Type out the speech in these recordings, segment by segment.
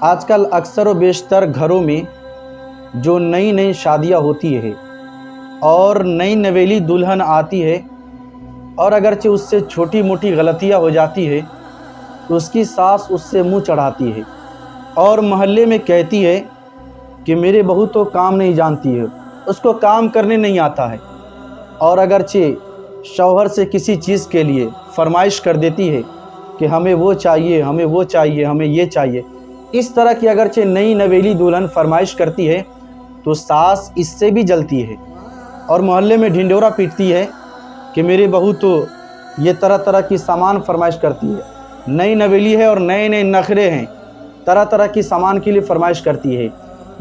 आजकल अक्सर व बेशतर घरों में जो नई नई शादियां होती है और नई नवेली दुल्हन आती है और अगरचे उससे छोटी मोटी गलतियां हो जाती है तो उसकी सास उससे मुंह चढ़ाती है और मोहल्ले में कहती है कि मेरे बहू तो काम नहीं जानती है, उसको काम करने नहीं आता है। और अगरचे शौहर से किसी चीज़ के लिए फरमाइश कर देती है कि हमें वो चाहिए, हमें वो चाहिए, हमें ये चाहिए। इस तरह की अगरचे नई नवेली दुल्हन फरमाइश करती है तो सास इससे भी जलती है और मोहल्ले में ढिंढोरा पीटती है कि मेरी बहू तो ये तरह तरह की सामान फरमाइश करती है, नई नवेली है और नए नए नखरे हैं, तरह तरह की सामान के लिए फरमाइश करती है।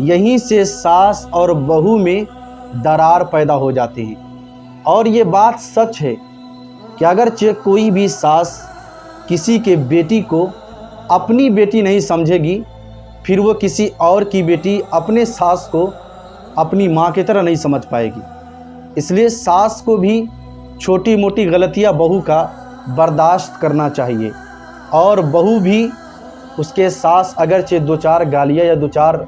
यहीं से सास और बहू में दरार पैदा हो जाती है। और ये बात सच है कि अगरचे कोई भी सास किसी के बेटी को अपनी बेटी नहीं समझेगी, फिर वो किसी और की बेटी अपने सास को अपनी माँ की तरह नहीं समझ पाएगी। इसलिए सास को भी छोटी मोटी गलतियाँ बहू का बर्दाश्त करना चाहिए और बहू भी उसके सास अगरचे दो चार गालियाँ या दो चार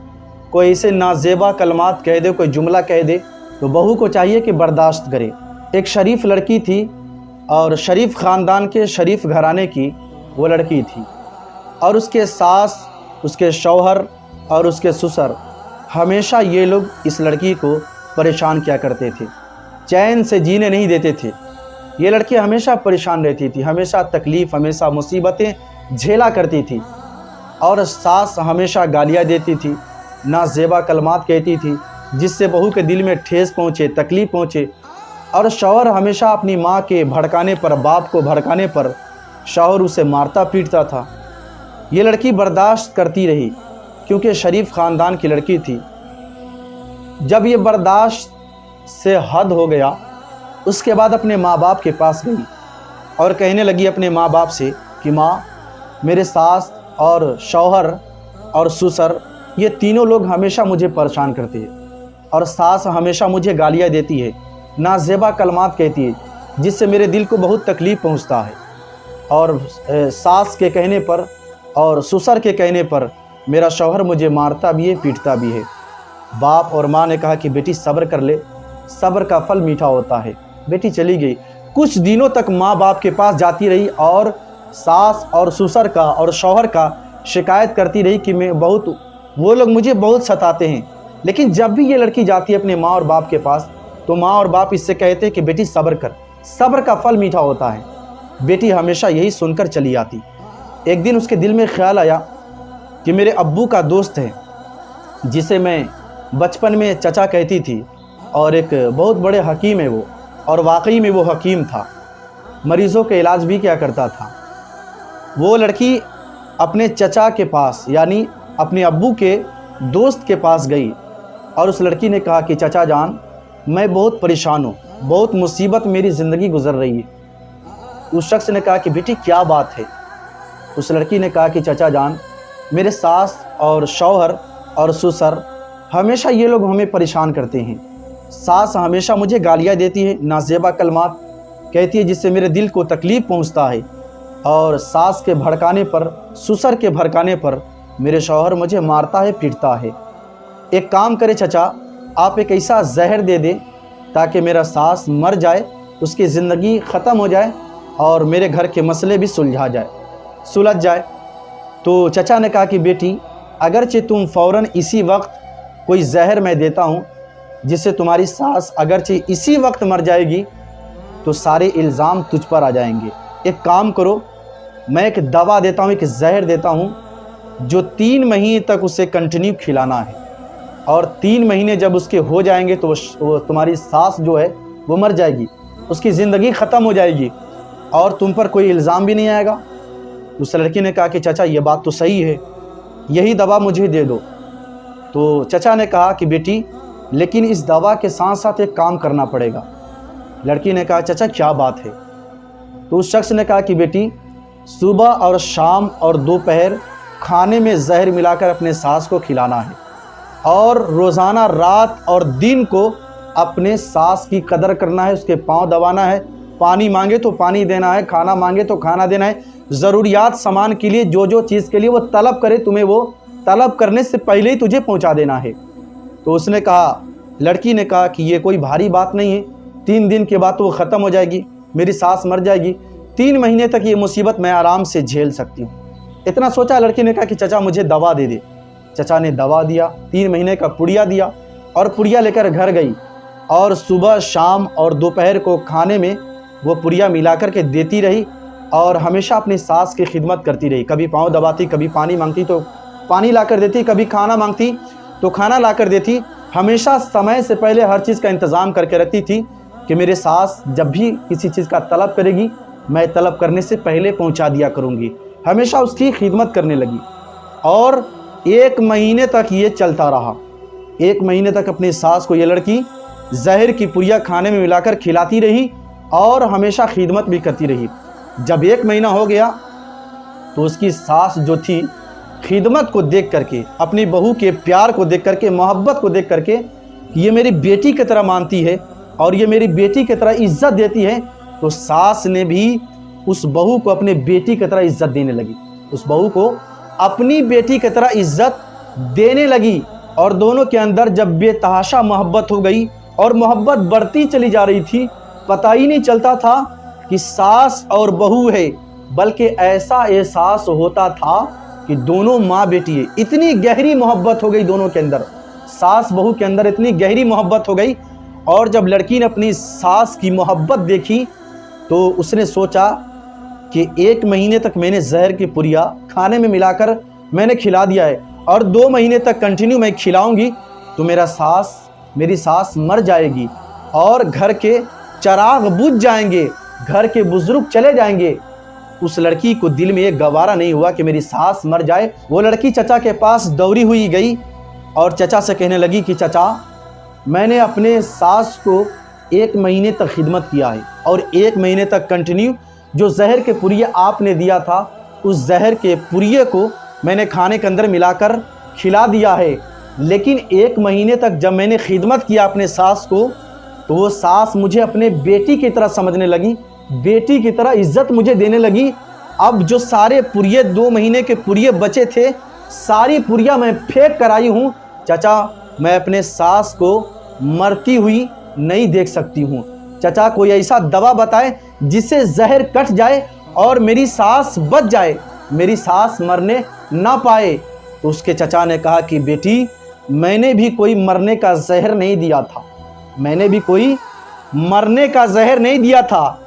कोई ऐसे नाजेबा कलमात कह दे, कोई जुमला कह दे, तो बहू को चाहिए कि बर्दाश्त करे। एक शरीफ लड़की थी और शरीफ ख़ानदान के शरीफ घराने की वो लड़की थी और उसके सास, उसके शौहर और उसके ससुर हमेशा ये लोग इस लड़की को परेशान किया करते थे, चैन से जीने नहीं देते थे। ये लड़की हमेशा परेशान रहती थी, हमेशा तकलीफ़, हमेशा मुसीबतें झेला करती थी और सास हमेशा गालियाँ देती थी, नाज़ेबा कलमात कहती थी जिससे बहू के दिल में ठेस पहुँचे, तकलीफ़ पहुँचे। और शौहर हमेशा अपनी माँ के भड़काने पर, बाप को भड़काने पर शौहर उसे मारता पीटता था। ये लड़की बर्दाश्त करती रही क्योंकि शरीफ ख़ानदान की लड़की थी। जब ये बर्दाश्त से हद हो गया, उसके बाद अपने माँ बाप के पास गई और कहने लगी अपने माँ बाप से कि माँ, मेरे सास और शौहर और ससुर ये तीनों लोग हमेशा मुझे परेशान करते हैं और सास हमेशा मुझे गालियाँ देती है, नाज़ेबा कलमात कहती है जिससे मेरे दिल को बहुत तकलीफ़ पहुँचता है। और सास के कहने पर और ससुर के कहने पर मेरा शौहर मुझे मारता भी है, पीटता भी है। बाप और माँ ने कहा कि बेटी सब्र कर ले, सब्र का फल मीठा होता है। बेटी चली गई। कुछ दिनों तक माँ बाप के पास जाती रही और सास और ससुर का और शौहर का शिकायत करती रही कि मैं वो लोग मुझे बहुत सताते हैं। लेकिन जब भी ये लड़की जाती है अपने माँ और बाप के पास तो माँ और बाप इससे कहते हैं कि बेटी सब्र कर, सब्र का फल मीठा होता है। बेटी हमेशा यही सुनकर चली आती। एक दिन उसके दिल में ख्याल आया कि मेरे अब्बू का दोस्त है जिसे मैं बचपन में चचा कहती थी और एक बहुत बड़े हकीम है वो, और वाकई में वो हकीम था, मरीज़ों के इलाज भी किया करता था। वो लड़की अपने चचा के पास यानी अपने अब्बू के दोस्त के पास गई और उस लड़की ने कहा कि चचा जान, मैं बहुत परेशान हूँ, बहुत मुसीबत मेरी ज़िंदगी गुजर रही है। उस शख्स ने कहा कि बेटी क्या बात है। उस लड़की ने कहा कि चचा जान, मेरे सास और शौहर और ससुर हमेशा ये लोग हमें परेशान करते हैं। सास हमेशा मुझे गालियाँ देती है, नाज़ेबा कलमात कहती है जिससे मेरे दिल को तकलीफ़ पहुँचता है, और सास के भड़काने पर, ससुर के भड़काने पर मेरे शौहर मुझे मारता है, पीटता है। एक काम करे चचा, आप एक ऐसा जहर दे दें ताकि मेरा सास मर जाए, उसकी ज़िंदगी ख़त्म हो जाए और मेरे घर के मसले भी सुलझ जाए। तो चचा ने कहा कि बेटी, अगरचे तुम फ़ौरन इसी वक्त कोई जहर मैं देता हूँ जिससे तुम्हारी सास अगरचे इसी वक्त मर जाएगी तो सारे इल्ज़ाम तुझ पर आ जाएंगे। एक काम करो, मैं एक दवा देता हूँ, एक जहर देता हूँ जो 3 महीने तक उसे कंटिन्यू खिलाना है, और 3 महीने जब उसके हो जाएंगे तो वो तुम्हारी सास जो है वो मर जाएगी, उसकी ज़िंदगी ख़त्म हो जाएगी और तुम पर कोई इल्ज़ाम भी नहीं आएगा। उस लड़की ने कहा कि चचा ये बात तो सही है, यही दवा मुझे दे दो। तो चचा ने कहा कि बेटी, लेकिन इस दवा के साथ साथ एक काम करना पड़ेगा। लड़की ने कहा चचा क्या बात है। तो उस शख्स ने कहा कि बेटी, सुबह और शाम और दोपहर खाने में जहर मिलाकर अपने सास को खिलाना है और रोज़ाना रात और दिन को अपने सास की कदर करना है, उसके पाँव दबाना है, पानी मांगे तो पानी देना है, खाना मांगे तो खाना देना है, ज़रूरियात सामान के लिए जो जो चीज़ के लिए वो तलब करे तुम्हें वो तलब करने से पहले ही तुझे पहुंचा देना है। तो उसने कहा, लड़की ने कहा कि ये कोई भारी बात नहीं है, 3 दिन के बाद तो वो ख़त्म हो जाएगी, मेरी सास मर जाएगी, 3 महीने तक ये मुसीबत मैं आराम से झेल सकती हूँ। इतना सोचा, लड़की ने कहा कि चचा मुझे दवा दे दे। चचा ने दवा दिया, 3 महीने का पुड़िया दिया और पुड़िया लेकर घर गई और सुबह शाम और दोपहर को खाने में वो पुड़िया मिला कर के देती रही और हमेशा अपनी सास की खिदमत करती रही। कभी पाँव दबाती, कभी पानी मांगती तो पानी ला कर देती, कभी खाना मांगती तो खाना ला कर देती। हमेशा समय से पहले हर चीज़ का इंतज़ाम करके रखती थी कि मेरे सास जब भी किसी चीज़ का तलब करेगी, मैं तलब करने से पहले पहुंचा दिया करूंगी। हमेशा उसकी खिदमत करने लगी और 1 महीने तक ये चलता रहा। 1 महीने तक अपनी सास को ये लड़की जहर की पुड़िया खाने में मिलाकर खिलाती रही और हमेशा खिदमत भी करती रही। जब 1 महीना हो गया तो उसकी सास जो थी, खिदमत को देख करके, अपनी बहू के प्यार को देख करके, मोहब्बत को देख करके, ये मेरी बेटी की तरह मानती है और ये मेरी बेटी की तरह इज्जत देती है, तो सास ने भी उस बहू को अपने बेटी की तरह इज्जत देने लगी। उस बहू को अपनी बेटी की तरह इज्जत देने लगी और दोनों के अंदर जब बेतहाशा मोहब्बत हो गई और मोहब्बत बढ़ती चली जा रही थी, पता ही नहीं चलता था कि सास और बहू है, बल्कि ऐसा एहसास होता था कि दोनों माँ बेटी है। इतनी गहरी मोहब्बत हो गई दोनों के अंदर, सास बहू के अंदर इतनी गहरी मोहब्बत हो गई। और जब लड़की ने अपनी सास की मोहब्बत देखी तो उसने सोचा कि 1 महीने तक मैंने जहर की पुड़िया खाने में मिलाकर मैंने खिला दिया है और 2 महीने तक कंटिन्यू मैं खिलाऊंगी तो मेरी सास मर जाएगी और घर के चिराग बुझ जाएंगे, घर के बुजुर्ग चले जाएंगे। उस लड़की को दिल में एक गवारा नहीं हुआ कि मेरी सास मर जाए। वो लड़की चचा के पास दौड़ी हुई गई और चचा से कहने लगी कि चचा, मैंने अपने सास को 1 महीने तक खिदमत किया है और 1 महीने तक कंटिन्यू जो जहर के पुड़िया आपने दिया था, उस जहर के पुड़िये को मैंने खाने के अंदर मिलाकर खिला दिया है। लेकिन 1 महीने तक जब मैंने खिदमत किया अपने सास को, तो वो सास मुझे अपने बेटी की तरह समझने लगी, बेटी की तरह इज्जत मुझे देने लगी। अब जो सारे पुड़िये 2 महीने के पुड़िये बचे थे, सारी पुड़िया मैं फेंक कर आई हूँ। चचा, मैं अपने सास को मरती हुई नहीं देख सकती हूँ। चचा, कोई ऐसा दवा बताए जिससे जहर कट जाए और मेरी सास बच जाए, मेरी सास मरने ना पाए। तो उसके चचा ने कहा कि बेटी, मैंने भी कोई मरने का जहर नहीं दिया था, मैंने भी कोई मरने का जहर नहीं दिया था,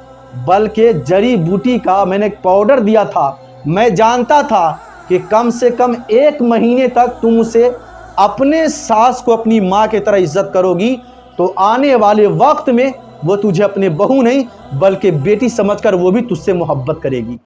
बल्कि जड़ी बूटी का मैंने पाउडर दिया था। मैं जानता था कि कम से कम 1 महीने तक तुम उसे अपने सास को अपनी माँ की तरह इज्जत करोगी तो आने वाले वक्त में वो तुझे अपने बहू नहीं बल्कि बेटी समझकर वो भी तुझसे मोहब्बत करेगी।